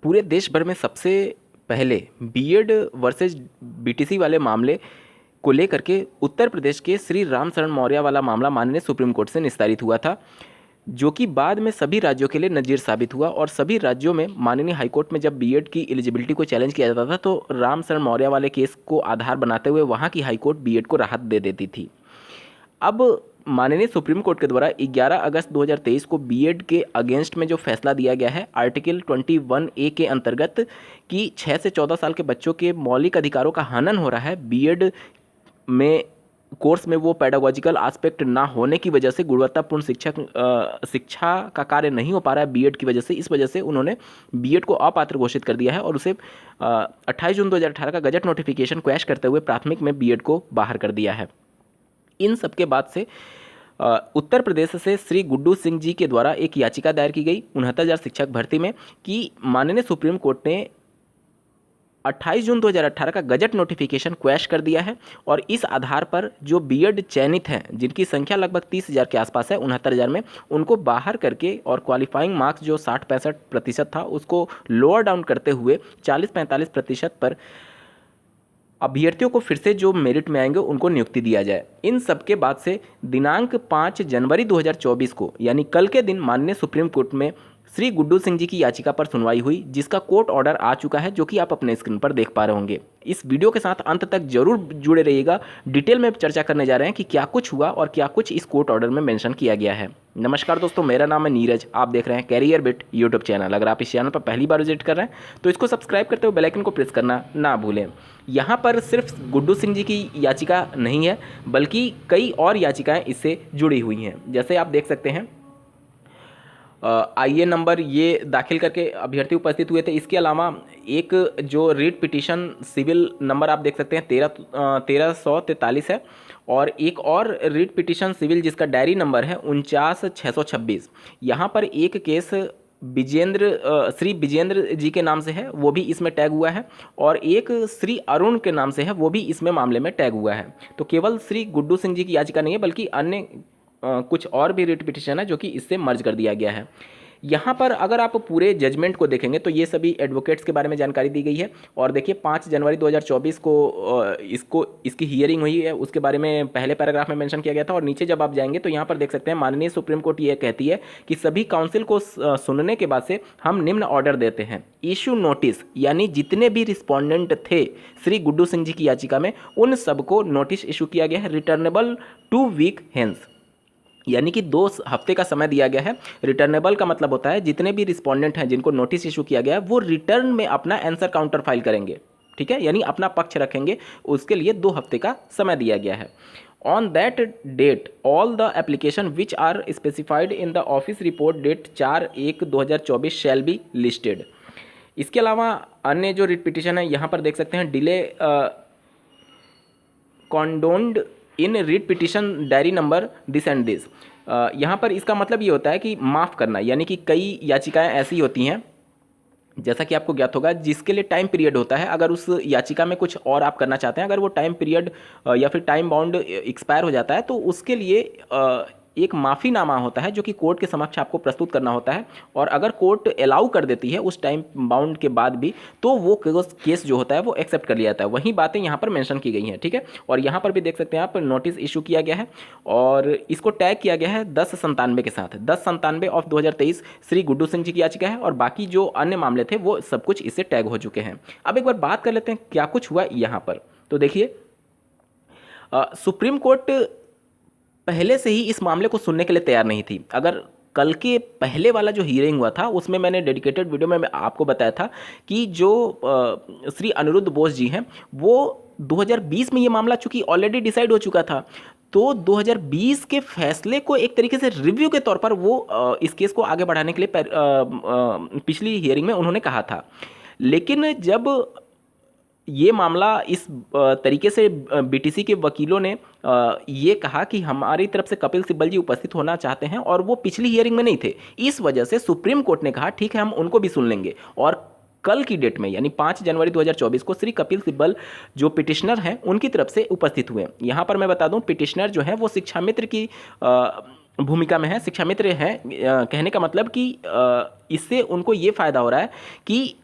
पूरे देश भर में सबसे पहले बीएड वर्सेस बीटीसी वाले मामले को लेकर के उत्तर प्रदेश के श्री राम शरण मौर्य वाला मामला माननीय सुप्रीम कोर्ट से निस्तारित हुआ था, जो कि बाद में सभी राज्यों के लिए नज़ीर साबित हुआ। और सभी राज्यों में माननीय हाईकोर्ट में जब बीएड की एलिजिबिलिटी को चैलेंज किया जाता था तो राम शरण मौर्य वाले केस को आधार बनाते हुए वहाँ की हाईकोर्ट बीएड को राहत दे देती थी। अब माननीय सुप्रीम कोर्ट के द्वारा 11 अगस्त 2023 को बीएड के अगेंस्ट में जो फैसला दिया गया है आर्टिकल 21A के अंतर्गत कि 6 से 14 साल के बच्चों के मौलिक अधिकारों का हनन हो रहा है, बीएड में कोर्स में वो पेडागोजिकल एस्पेक्ट ना होने की वजह से गुणवत्तापूर्ण शिक्षा का कार्य नहीं हो पा रहा है बीएड की वजह से। इस वजह से उन्होंने बीएड को अपात्र घोषित कर दिया है और उसे 28 जून 2018 का गजट नोटिफिकेशन क्वैश करते हुए प्राथमिक में बीएड को बाहर कर दिया है। इन सब के बाद से उत्तर प्रदेश से श्री गुड्डू सिंह जी के द्वारा एक याचिका दायर की गई 69,000 शिक्षक भर्ती में कि माननीय सुप्रीम कोर्ट ने 28 जून 2018 का गजट नोटिफिकेशन क्वैश कर दिया है और इस आधार पर जो बीएड चयनित हैं, जिनकी संख्या लगभग 30,000 के आसपास है 69,000 में, उनको बाहर करके और क्वालिफाइंग मार्क्स जो 60-65% था उसको लोअर डाउन करते हुए 40-45% पर अभ्यर्थियों को फिर से जो मेरिट में आएंगे उनको नियुक्ति दिया जाए। इन सब के बाद से दिनांक 5 जनवरी 2024 को यानी कल के दिन माननीय सुप्रीम कोर्ट में श्री गुड्डू सिंह जी की याचिका पर सुनवाई हुई, जिसका कोर्ट ऑर्डर आ चुका है, जो कि आप अपने स्क्रीन पर देख पा रहे होंगे। इस वीडियो के साथ अंत तक जरूर जुड़े रहिएगा। डिटेल में चर्चा करने जा रहे हैं कि क्या कुछ हुआ और क्या कुछ इस कोर्ट ऑर्डर में मेंशन किया गया है। नमस्कार दोस्तों, मेरा नाम है नीरज, आप देख रहे हैं कैरियर बिट यूट्यूब चैनल। अगर आप इस चैनल पर पहली बार विजिट कर रहे हैं तो इसको सब्सक्राइब करते हुए बेल आइकन को प्रेस करना ना भूलें। यहाँ पर सिर्फ गुड्डू सिंह जी की याचिका नहीं है, बल्कि कई और याचिकाएं इससे जुड़ी हुई हैं। जैसे आप देख सकते हैं आईए नंबर ये दाखिल करके अभ्यर्थी उपस्थित हुए थे। इसके अलावा एक जो रीट पिटीशन सिविल नंबर आप देख सकते हैं 1343 है, और एक और रीट पिटीशन सिविल जिसका डायरी नंबर है 49,626। यहाँ पर एक केस श्री विजेंद्र जी के नाम से है, वो भी इसमें टैग हुआ है, और एक श्री अरुण के नाम से है, वो भी इसमें मामले में टैग हुआ है। तो केवल श्री गुड्डू सिंह जी की याचिका नहीं है, बल्कि अन्य कुछ और भी रिट पिटिशन है जो कि इससे मर्ज कर दिया गया है। यहाँ पर अगर आप पूरे जजमेंट को देखेंगे तो ये सभी एडवोकेट्स के बारे में जानकारी दी गई है। और देखिए 5 जनवरी 2024 को इसकी हियरिंग हुई है, उसके बारे में पहले पैराग्राफ में मेंशन किया गया था। और नीचे जब आप जाएंगे तो यहाँ पर देख सकते हैं माननीय सुप्रीम कोर्ट ये कहती है कि सभी काउंसिल को सुनने के बाद से हम निम्न ऑर्डर देते हैं। इशू नोटिस, यानी जितने भी रिस्पॉन्डेंट थे श्री गुड्डू सिंह जी की याचिका में, उन सबको नोटिस इशू किया गया है, रिटर्नेबल 2 वीक हेंस, यानी कि 2 हफ्ते का समय दिया गया है। रिटर्नेबल का मतलब होता है जितने भी रिस्पोंडेंट हैं जिनको नोटिस इशू किया गया है वो रिटर्न में अपना आंसर काउंटर फाइल करेंगे, ठीक है, यानी अपना पक्ष रखेंगे। उसके लिए 2 हफ्ते का समय दिया गया है। On that date all the application which are specified in the office report date 4/1/2024 shall be listed. इसके अलावा अन्य जो रिट पिटिशन है यहाँ पर देख सकते हैं delay condoned in writ petition diary number this and this. यहाँ पर इसका मतलब ये होता है कि माफ़ करना, यानी कि कई याचिकाएं ऐसी होती हैं, जैसा कि आपको ज्ञात होगा, जिसके लिए टाइम पीरियड होता है। अगर उस याचिका में कुछ और आप करना चाहते हैं, अगर वो टाइम पीरियड या फिर टाइम बाउंड एक्सपायर हो जाता है तो उसके लिए एक माफ़ीनामा होता है जो कि कोर्ट के समक्ष आपको प्रस्तुत करना होता है। और अगर कोर्ट अलाउ कर देती है उस टाइम बाउंड के बाद भी, तो वो केस जो होता है वो एक्सेप्ट कर लिया जाता है। वही बातें यहाँ पर मेंशन की गई हैं, ठीक है। और यहाँ पर भी देख सकते हैं आप, नोटिस इशू किया गया है और इसको टैग किया गया है 1097 के साथ। 1097 ऑफ 2023 श्री गुड्डू सिंह जी की याचिका है, और बाकी जो अन्य मामले थे वो सब कुछ इससे टैग हो चुके हैं। अब एक बार बात कर लेते हैं क्या कुछ हुआ यहाँ पर। तो देखिए सुप्रीम कोर्ट पहले से ही इस मामले को सुनने के लिए तैयार नहीं थी। अगर कल के पहले वाला जो हियरिंग हुआ था उसमें मैंने डेडिकेटेड वीडियो में आपको बताया था कि जो श्री अनिरुद्ध बोस जी हैं वो 2020 में ये मामला चूंकि ऑलरेडी डिसाइड हो चुका था, तो 2020 के फैसले को एक तरीके से रिव्यू के तौर पर वो इस केस को आगे बढ़ाने के लिए पिछली हियरिंग में उन्होंने कहा था। लेकिन जब ये मामला इस तरीके से बीटीसी के वकीलों ने ये कहा कि हमारी तरफ से कपिल सिब्बल जी उपस्थित होना चाहते हैं और वो पिछली हियरिंग में नहीं थे, इस वजह से सुप्रीम कोर्ट ने कहा ठीक है हम उनको भी सुन लेंगे। और कल की डेट में यानी 5 जनवरी 2024 को श्री कपिल सिब्बल जो पिटिशनर हैं उनकी तरफ से उपस्थित हुए। यहाँ पर मैं बता दूँ, पिटिशनर जो है वो शिक्षा मित्र की भूमिका में है। शिक्षा मित्र हैं कहने का मतलब कि इससे उनको ये फ़ायदा हो रहा है कि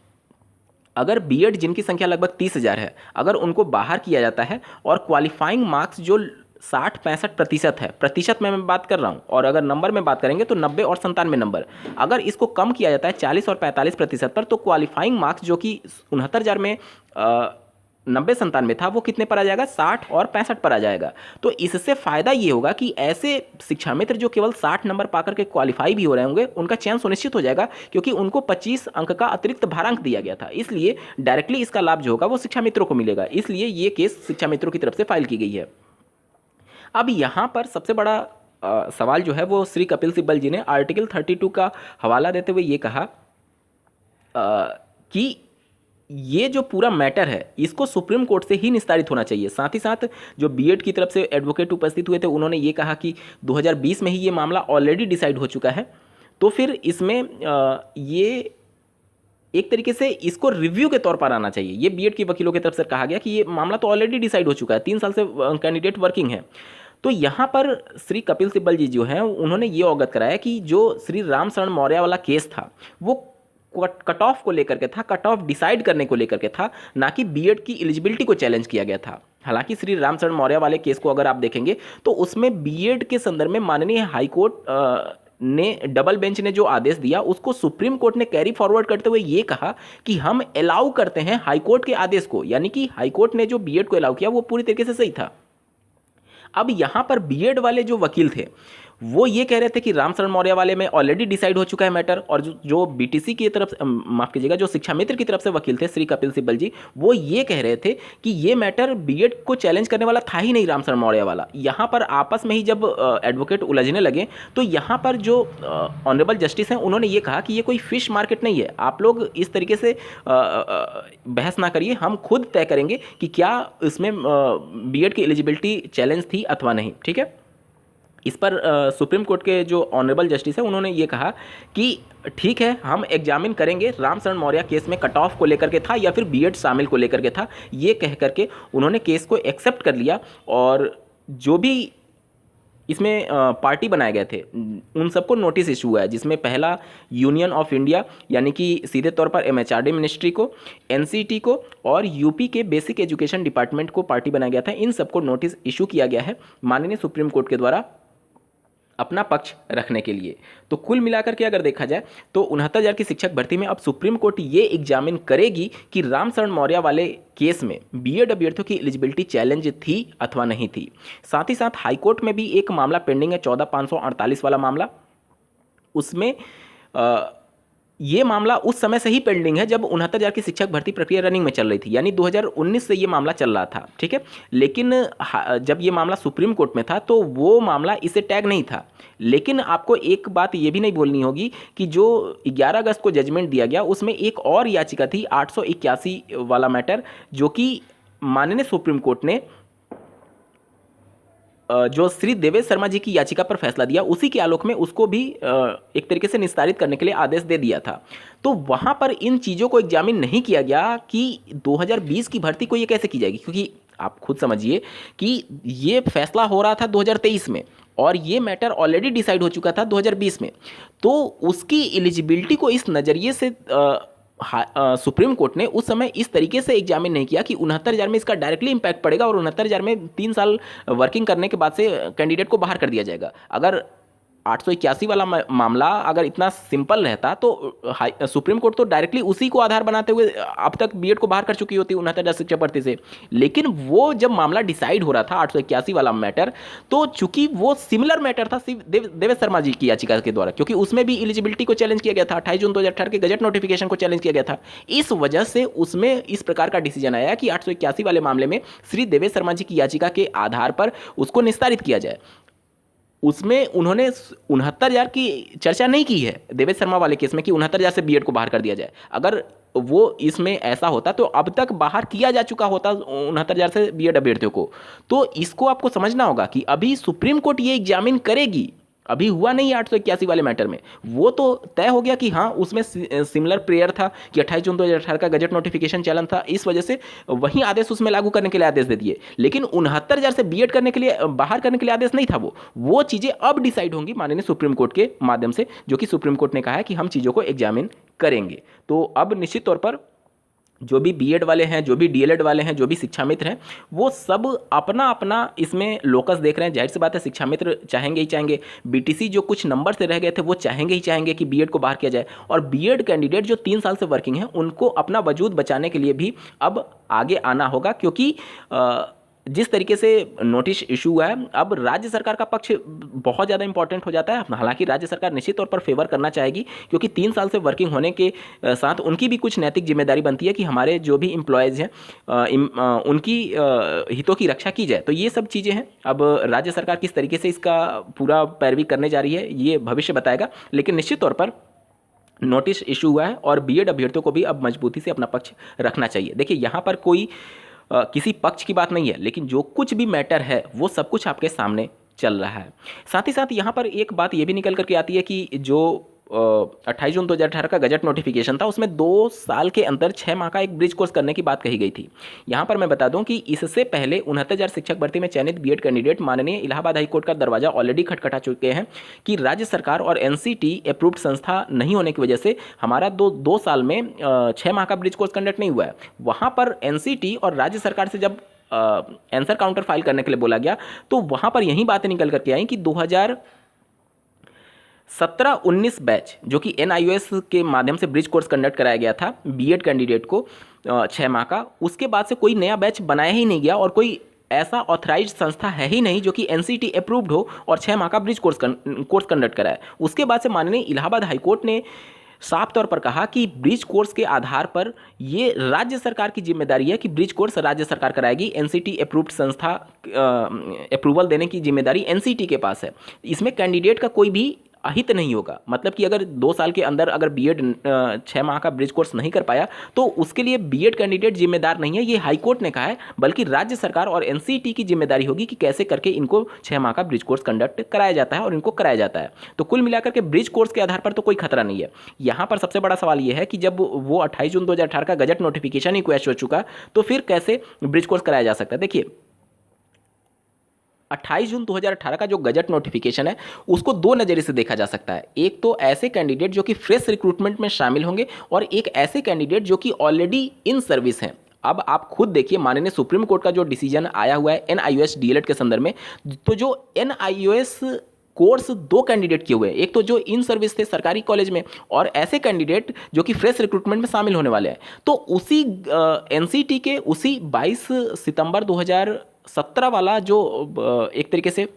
अगर बीएड जिनकी संख्या लगभग 30,000 है, अगर उनको बाहर किया जाता है और क्वालिफाइंग मार्क्स जो 60-65% है, प्रतिशत में मैं बात कर रहा हूँ, और अगर नंबर में बात करेंगे तो 90 और 97 नंबर, अगर इसको कम किया जाता है 40 और 45% पर, तो क्वालिफाइंग मार्क्स जो कि 69,000 में 90-97 था, वो कितने पर आ जाएगा, 60 और 65 पर आ जाएगा। तो इससे फ़ायदा ये होगा कि ऐसे शिक्षा मित्र जो केवल 60 नंबर पाकर के क्वालिफाई भी हो रहे होंगे, उनका चयन सुनिश्चित हो जाएगा, क्योंकि उनको 25 अंक का अतिरिक्त भारांक दिया गया था। इसलिए डायरेक्टली इसका लाभ जो होगा वो शिक्षा मित्रों को मिलेगा। इसलिए ये केस शिक्षा मित्रों की तरफ से फाइल की गई है। अब यहाँ पर सबसे बड़ा सवाल जो है वो श्री कपिल सिब्बल जी ने आर्टिकल 32 का हवाला देते हुए ये कहा कि ये जो पूरा मैटर है इसको सुप्रीम कोर्ट से ही निस्तारित होना चाहिए। साथ ही साथ जो बीएड की तरफ से एडवोकेट उपस्थित हुए थे, उन्होंने ये कहा कि 2020 में ही ये मामला ऑलरेडी डिसाइड हो चुका है, तो फिर इसमें ये एक तरीके से इसको रिव्यू के तौर पर आना चाहिए। ये बीएड के वकीलों की तरफ से कहा गया कि ये मामला तो ऑलरेडी डिसाइड हो चुका है, 3 साल से कैंडिडेट वर्किंग है। तो यहाँ पर श्री कपिल सिब्बल जी जो हैं उन्होंने ये अवगत कराया कि जो श्री राम शरण मौर्य वाला केस था वो कट ऑफ को लेकर के था, कट ऑफ डिसाइड करने को लेकर के था, ना कि बीएड की एलिजिबिलिटी को चैलेंज किया गया था। हालांकि श्री राम शरण मौर्य वाले केस को अगर आप देखेंगे तो उसमें बीएड के संदर्भ में माननीय हाईकोर्ट ने डबल बेंच ने जो आदेश दिया उसको सुप्रीम कोर्ट ने कैरी फॉरवर्ड करते हुए ये कहा कि हम अलाउ करते हैं हाईकोर्ट के आदेश को, यानी कि हाईकोर्ट ने जो बीएड को अलाउ किया वो पूरी तरीके से सही था। अब यहां पर बीएड वाले जो वकील थे वो ये कह रहे थे कि राम शरण मौर्य वाले में ऑलरेडी डिसाइड हो चुका है मैटर, और जो बीटीसी की तरफ माफ कीजिएगा जो शिक्षा मित्र की तरफ से वकील थे श्री कपिल सिब्बल जी, वो ये कह रहे थे कि ये मैटर बीएड को चैलेंज करने वाला था ही नहीं राम शरण मौर्य वाला। यहाँ पर आपस में ही जब एडवोकेट उलझने लगे तो यहाँ पर जो ऑनरेबल जस्टिस हैं उन्होंने ये कहा कि ये कोई फिश मार्केट नहीं है, आप लोग इस तरीके से बहस ना करिए, हम खुद तय करेंगे कि क्या इसमें बीएड की एलिजिबिलिटी चैलेंज थी अथवा नहीं। ठीक है, इस पर सुप्रीम कोर्ट के जो ऑनरेबल जस्टिस है उन्होंने ये कहा कि ठीक है, हम एग्जामिन करेंगे राम शरण मौर्य केस में कट ऑफ को लेकर के था या फिर बीएड शामिल को लेकर के था। ये कह करके उन्होंने केस को एक्सेप्ट कर लिया, और जो भी इसमें पार्टी बनाए गए थे उन सबको नोटिस इशू हुआ है, जिसमें पहला यूनियन ऑफ इंडिया यानी कि सीधे तौर पर एमएचआरडी मिनिस्ट्री को, एनसीटी को और यूपी के बेसिक एजुकेशन डिपार्टमेंट को पार्टी बनाया गया था। इन सबको नोटिस इशू किया गया है माननीय सुप्रीम कोर्ट के द्वारा अपना पक्ष रखने के लिए। तो कुल मिलाकर के अगर देखा जाए तो 69,000 की शिक्षक भर्ती में अब सुप्रीम कोर्ट ये एग्जामिन करेगी कि राम शरण मौर्य वाले केस में बीएड अभ्यर्थियों की एलिजिबिलिटी चैलेंज थी अथवा नहीं थी। साथ ही साथ हाईकोर्ट में भी एक मामला पेंडिंग है, 14,548 वाला मामला। उसमें ये मामला उस समय से ही पेंडिंग है जब 69,000 की शिक्षक भर्ती प्रक्रिया रनिंग में चल रही थी, यानी 2019 से ये मामला चल रहा था। ठीक है, लेकिन जब ये मामला सुप्रीम कोर्ट में था तो वो मामला इसे टैग नहीं था। लेकिन आपको एक बात ये भी नहीं बोलनी होगी कि जो 11 अगस्त को जजमेंट दिया गया उसमें एक और याचिका थी 881 वाला मैटर, जो कि माननीय सुप्रीम कोर्ट ने जो श्री देवेश शर्मा जी की याचिका पर फैसला दिया उसी के आलोक में उसको भी एक तरीके से निस्तारित करने के लिए आदेश दे दिया था। तो वहाँ पर इन चीज़ों को एग्जामिन नहीं किया गया कि 2020 की भर्ती को ये कैसे की जाएगी, क्योंकि आप खुद समझिए कि ये फैसला हो रहा था 2023 में और ये मैटर ऑलरेडी डिसाइड हो चुका था 2020 में। तो उसकी एलिजिबिलिटी को इस नज़रिए से सुप्रीम कोर्ट ने उस समय इस तरीके से एग्जामिन नहीं किया कि 69,000 में इसका डायरेक्टली इंपैक्ट पड़ेगा और 69,000 में 3 साल वर्किंग करने के बाद से कैंडिडेट को बाहर कर दिया जाएगा। अगर 881 वाला मामला अगर इतना सिंपल रहता तो सुप्रीम कोर्ट तो डायरेक्टली उसी को आधार बनाते हुए अब तक बीएड को बाहर कर चुकी होती 69,000 शिक्षक भर्ती से। लेकिन वो जब मामला डिसाइड हो रहा था 881 वाला मैटर, तो चूंकि वो सिमिलर मैटर था देवेश शर्मा जी की याचिका के द्वारा, क्योंकि उसमें भी एलिजिबिलिटी को चैलेंज किया गया था, 28 जून 2018 के गजट नोटिफिकेशन को चैलेंज किया गया था। इस वजह से उसमें इस प्रकार का डिसीजन आया कि 881 वाले मामले में श्री देवेश शर्मा जी की याचिका के आधार पर उसको निस्तारित किया जाए। उसमें उन्होंने 69,000 की चर्चा नहीं की है देवेश शर्मा वाले केस में कि 69,000 से बीएड को बाहर कर दिया जाए। अगर वो इसमें ऐसा होता तो अब तक बाहर किया जा चुका होता 69,000 से बीएड अभ्यर्थियों को। तो इसको आपको समझना होगा कि अभी सुप्रीम कोर्ट ये एग्जामिन करेगी, अभी हुआ नहीं 881 वाले मैटर में। वो तो तय हो गया कि हाँ उसमें सिमिलर प्रेयर था कि 28 जून 2018 का गजट नोटिफिकेशन चलन था, इस वजह से वही आदेश उसमें लागू करने के लिए आदेश दे दिए। लेकिन 69,000 से बीएड करने के लिए बाहर करने के लिए आदेश नहीं था। वो चीज़ें अब डिसाइड होंगी माननीय सुप्रीम कोर्ट के माध्यम से, जो कि सुप्रीम कोर्ट ने कहा है कि हम चीज़ों को एग्जामिन करेंगे। तो अब निश्चित तौर पर जो भी बीएड वाले हैं, जो भी डीएलएड वाले हैं, जो भी शिक्षा मित्र हैं, वो सब अपना अपना इसमें लोकस देख रहे हैं। जाहिर सी बात है, शिक्षा मित्र चाहेंगे ही चाहेंगे, बीटीसी जो कुछ नंबर से रह गए थे वो चाहेंगे ही चाहेंगे कि बीएड को बाहर किया जाए, और बीएड कैंडिडेट जो 3 साल से वर्किंग है उनको अपना वजूद बचाने के लिए भी अब आगे आना होगा, क्योंकि जिस तरीके से नोटिस इशू हुआ है, अब राज्य सरकार का पक्ष बहुत ज़्यादा इंपॉर्टेंट हो जाता है। हालांकि राज्य सरकार निश्चित तौर पर फेवर करना चाहेगी, क्योंकि 3 साल से वर्किंग होने के साथ उनकी भी कुछ नैतिक जिम्मेदारी बनती है कि हमारे जो भी एम्प्लॉयज़ हैं उनकी हितों की रक्षा की जाए। तो ये सब चीज़ें हैं। अब राज्य सरकार किस तरीके से इसका पूरा पैरवी करने जा रही है ये भविष्य बताएगा, लेकिन निश्चित तौर पर नोटिस इशू हुआ है और बीएड अभ्यर्थियों को भी अब मजबूती से अपना पक्ष रखना चाहिए। देखिए, यहाँ पर कोई किसी पक्ष की बात नहीं है, लेकिन जो कुछ भी मैटर है वो सब कुछ आपके सामने चल रहा है। साथ ही साथ यहाँ पर एक बात ये भी निकल करके आती है कि जो 28 जून 2018 का गजट नोटिफिकेशन था, उसमें 2 साल के अंदर 6 माह का एक ब्रिज कोर्स करने की बात कही गई थी। यहाँ पर मैं बता दूं कि इससे पहले 69,000 शिक्षक भर्ती में चयनित बीएड कैंडिडेट माननीय इलाहाबाद हाईकोर्ट का दरवाजा ऑलरेडी खटखटा चुके हैं कि राज्य सरकार और एनसीटी अप्रूव्ड संस्था नहीं होने की वजह से हमारा दो साल में 6 माह का ब्रिज कोर्स कंडक्ट नहीं हुआ है। वहाँ पर एनसीटी और राज्य सरकार से जब आंसर काउंटर फाइल करने के लिए बोला गया, तो वहाँ पर यही बातें निकल करके आई कि 2017-19 बैच जो कि एनआईओएस के माध्यम से ब्रिज कोर्स कंडक्ट कराया गया था बीएड कैंडिडेट को 6 माह का, उसके बाद से कोई नया बैच बनाया ही नहीं गया और कोई ऐसा ऑथराइज्ड संस्था है ही नहीं जो कि एनसीटी अप्रूव्ड हो और 6 माह का ब्रिज कोर्स कंडक्ट कराए। उसके बाद से माननीय इलाहाबाद हाईकोर्ट ने साफ तौर पर कहा कि ब्रिज कोर्स के आधार पर ये राज्य सरकार की जिम्मेदारी है कि ब्रिज कोर्स राज्य सरकार कराएगी, एनसीटी अप्रूव्ड संस्था अप्रूवल देने की जिम्मेदारी एनसीटी के पास है। इसमें कैंडिडेट का कोई भी अहित नहीं होगा। मतलब कि अगर 2 साल के अंदर अगर बीएड 6 माह का ब्रिज कोर्स नहीं कर पाया तो उसके लिए बीएड कैंडिडेट जिम्मेदार नहीं है, ये हाईकोर्ट ने कहा है, बल्कि राज्य सरकार और एनसीटी की जिम्मेदारी होगी कि कैसे करके इनको 6 माह का ब्रिज कोर्स कंडक्ट कराया जाता है और इनको कराया जाता है। तो कुल मिलाकर के ब्रिज कोर्स के आधार पर तो कोई खतरा नहीं है। यहाँ पर सबसे बड़ा सवाल यह है कि जब वो 28 जून 2018 का गजट नोटिफिकेशन ही क्वैश हो चुका, तो फिर कैसे ब्रिज कोर्स कराया जा सकता है। देखिए, 28 जून 2018 का जो गजट नोटिफिकेशन है उसको 2 नज़रिए से देखा जा सकता है। एक तो ऐसे कैंडिडेट जो कि फ्रेश रिक्रूटमेंट में शामिल होंगे, और एक ऐसे कैंडिडेट जो कि ऑलरेडी इन सर्विस हैं। अब आप खुद देखिए, माननीय सुप्रीम कोर्ट का जो डिसीजन आया हुआ है एनआईओएस डीएलएड के संदर्भ में, तो जो एनआईओएस कोर्स 2 कैंडिडेट किए हुए हैं, एक तो जो इन सर्विस थे सरकारी कॉलेज में, और ऐसे कैंडिडेट जो कि फ्रेश रिक्रूटमेंट में शामिल होने वाले हैं। तो उसी एनसीटी के उसी 22 सितंबर 2017 वाला जो एक तरीके से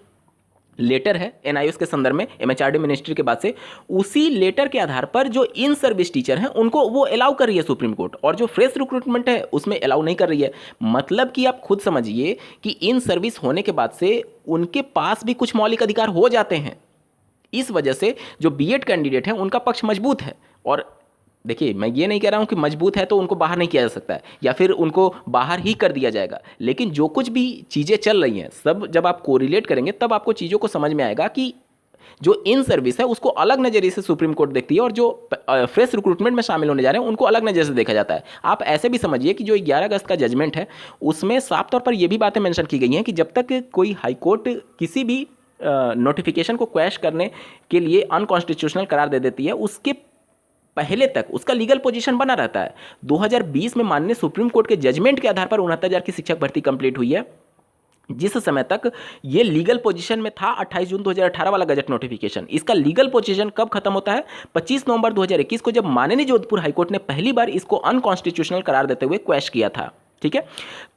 लेटर है एनआईओएस के संदर्भ में एमएचआरडी मिनिस्ट्री के बाद से, उसी लेटर के आधार पर जो इन सर्विस टीचर हैं उनको वो अलाउ कर रही है सुप्रीम कोर्ट, और जो फ्रेश रिक्रूटमेंट है उसमें अलाउ नहीं कर रही है। मतलब कि आप खुद समझिए कि इन सर्विस होने के बाद से उनके पास भी कुछ मौलिक अधिकार हो जाते हैं। इस वजह से जो बीएड कैंडिडेट हैं उनका पक्ष मजबूत है। और देखिए, मैं ये नहीं कह रहा हूँ कि मजबूत है तो उनको बाहर नहीं किया जा सकता है या फिर उनको बाहर ही कर दिया जाएगा, लेकिन जो कुछ भी चीज़ें चल रही हैं सब जब आप कोरिलेट करेंगे तब आपको चीज़ों को समझ में आएगा कि जो इन सर्विस है उसको अलग नज़रिए से सुप्रीम कोर्ट देखती है और जो फ्रेश रिक्रूटमेंट में शामिल होने जा रहे हैं उनको अलग नज़रिए से देखा जाता है। आप ऐसे भी समझिए कि जो 11 अगस्त का जजमेंट है उसमें साफ तौर पर यह भी बातें मेंशन की गई हैं कि जब तक कोई हाईकोर्ट किसी भी नोटिफिकेशन को क्वैश करने के लिए अनकॉन्स्टिट्यूशनल करार दे देती है, उसके पहले तक उसका लीगल पोजीशन बना रहता है। 2020 में माननीय सुप्रीम कोर्ट के जजमेंट के आधार पर 69,000 की शिक्षक भर्ती कंप्लीट हुई है, जिस समय तक ये लीगल पोजीशन में था 28 जून 2018 वाला गजट नोटिफिकेशन। इसका लीगल पोजीशन कब खत्म होता है? 25 नवंबर 2021 को, जब माननीय जोधपुर हाईकोर्ट ने पहली बार इसको अनकॉन्स्टिट्यूशनल करार देते हुए क्वैश किया था। ठीक है,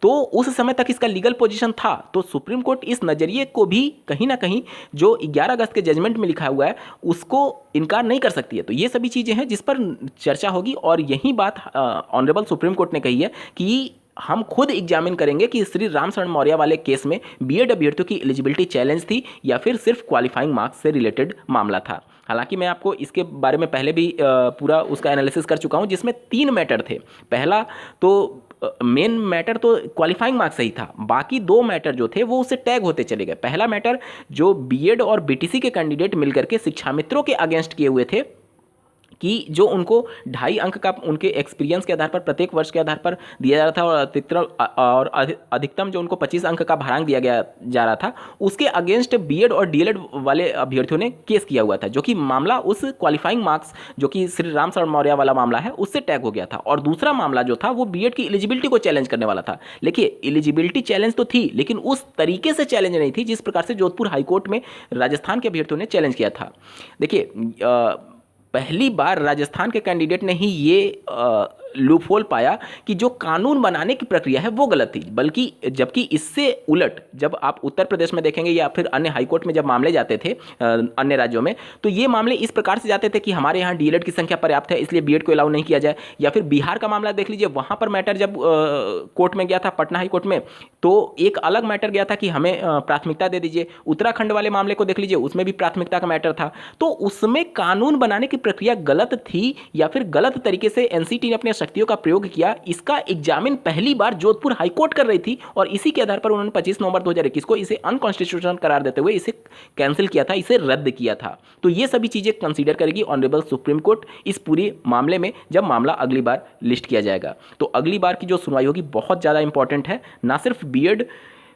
तो उस समय तक इसका लीगल पोजीशन था। तो सुप्रीम कोर्ट इस नज़रिए को भी कहीं ना कहीं जो 11 अगस्त के जजमेंट में लिखा हुआ है उसको इनकार नहीं कर सकती है। तो ये सभी चीज़ें हैं जिस पर चर्चा होगी, और यही बात ऑनरेबल सुप्रीम कोर्ट ने कही है कि हम खुद एग्जामिन करेंगे कि श्री राम शरण मौर्य वाले केस में बीएड अभ्यर्थियों की एलिजिबिलिटी चैलेंज थी या फिर सिर्फ क्वालिफाइंग मार्क्स से रिलेटेड मामला था। हालांकि मैं आपको इसके बारे में पहले भी पूरा उसका एनालिसिस कर चुका हूं, जिसमें 3 मैटर थे। पहला तो मेन मैटर तो क्वालिफाइंग मार्क्स सही था, बाकी 2 मैटर जो थे वो उससे टैग होते चले गए। पहला मैटर जो बीएड और बीटीसी के कैंडिडेट मिलकर के शिक्षा मित्रों के अगेंस्ट किए हुए थे, कि जो उनको 2.5 अंक का उनके एक्सपीरियंस के आधार पर प्रत्येक वर्ष के आधार पर दिया जा रहा था, और अधिकतम जो उनको 25 अंक का भारांक दिया गया जा रहा था, उसके अगेंस्ट बीएड और डीएलएड वाले अभ्यर्थियों ने केस किया हुआ था, जो कि मामला उस क्वालिफाइंग मार्क्स जो कि श्री राम शरण मौर्य वाला मामला है उससे टैग हो गया था। और दूसरा मामला जो था वो बीएड की एलिजिबिलिटी को चैलेंज करने वाला था। देखिए, एलिजिबिलिटी चैलेंज तो थी, लेकिन उस तरीके से चैलेंज नहीं थी जिस प्रकार से जोधपुर हाईकोर्ट में राजस्थान के अभ्यर्थियों ने चैलेंज किया था। देखिए, पहली बार राजस्थान के कैंडिडेट ने ही ये लूपहोल पाया कि जो कानून बनाने की प्रक्रिया है वो गलत थी, बल्कि जबकि इससे उलट जब आप उत्तर प्रदेश में देखेंगे या फिर अन्य हाईकोर्ट में जब मामले जाते थे अन्य राज्यों में, तो ये मामले इस प्रकार से जाते थे कि हमारे यहाँ डीएलएड की संख्या पर्याप्त है इसलिए बीएड को अलाउ नहीं किया जाए। या फिर बिहार का मामला देख लीजिए, वहाँ पर मैटर जब कोर्ट में गया था, पटना हाई कोर्ट में, तो एक अलग मैटर गया था कि हमें प्राथमिकता दे दीजिए। उत्तराखंड वाले मामले को देख लीजिए, उसमें भी प्राथमिकता का मैटर था। तो उसमें कानून बनाने की प्रक्रिया गलत थी या फिर गलत तरीके से एनसीटी ने अपने शक्तियों का प्रयोग किया, इसका एग्जामिन पहली बार जोधपुर हाईकोर्ट कर रही थी। और इसी के आधार पर उन्होंने 25 नवंबर 2021 को इसे अनकॉन्स्टिट्यूशनल करार देते हुए इसे कैंसिल किया था, इसे रद्द किया था। तो ये सभी चीजें कंसीडर करेगी ऑनरेबल सुप्रीम कोर्ट इस पूरी मामले में, जब मामला अगली बार लिस्ट किया जाएगा। तो अगली बार की जो सुनवाई होगी बहुत ज़्यादा इंपॉर्टेंट है, ना सिर्फ बीएड,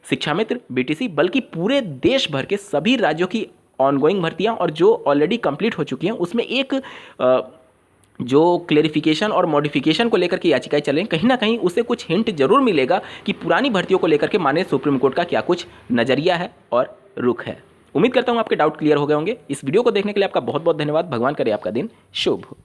शिक्षा मित्र, बीटीसी, बल्कि पूरे देश भर के सभी राज्यों की ऑनगोइंग भर्तियां और जो ऑलरेडी कंप्लीट हो चुकी हैं उसमें एक जो क्लेरिफिकेशन और मॉडिफिकेशन को लेकर के याचिकाएं चलें, कहीं ना कहीं उससे कुछ हिंट जरूर मिलेगा कि पुरानी भर्तियों को लेकर के माननीय सुप्रीम कोर्ट का क्या कुछ नजरिया है और रुख है। उम्मीद करता हूं आपके डाउट क्लियर हो गए होंगे। इस वीडियो को देखने के लिए आपका बहुत बहुत धन्यवाद। भगवान करे आपका दिन शुभ हो।